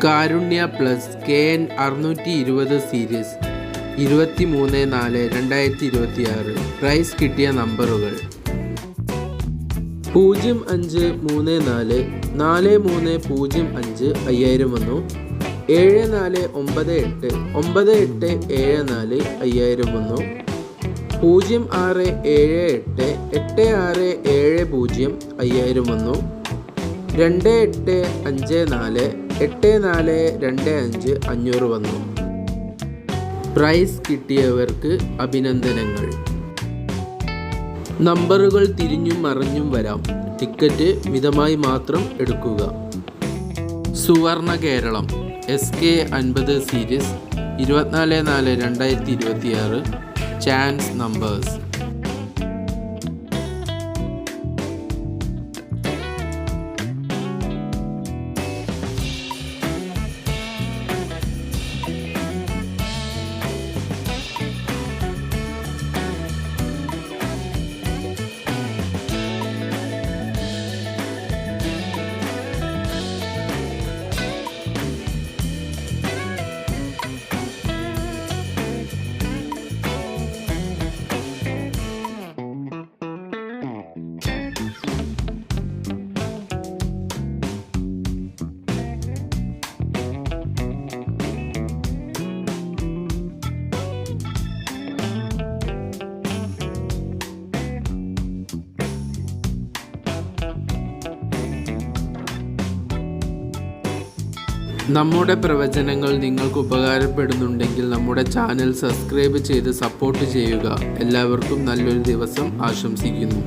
കാരുണ്യ plus KN 620 series 23/4/2026. Price കിട്ടിയ നമ്പറുകൾ 0534 4305 5000 വന്നു. 7498 9874 5000 വന്നു. 0678 8670 5000 വന്നു. 2854 8425 500 വന്നു. പ്രൈസ് കിട്ടിയവർക്ക് അഭിനന്ദനങ്ങൾ. നമ്പറുകൾ തിരിഞ്ഞും മറിഞ്ഞും വരാം. ടിക്കറ്റ് മിതമായി മാത്രം എടുക്കുക. Suvarna Keralam SK 50 series 24/4/2026. Chance numbers. നമ്മുടെ പ്രവചനങ്ങൾ നിങ്ങൾക്ക് ഉപകാരപ്പെടുന്നുണ്ടെങ്കിൽ നമ്മുടെ ചാനൽ സബ്സ്ക്രൈബ് ചെയ്ത് സപ്പോർട്ട് ചെയ്യുക. എല്ലാവർക്കും നല്ലൊരു ദിവസം ആശംസിക്കുന്നു.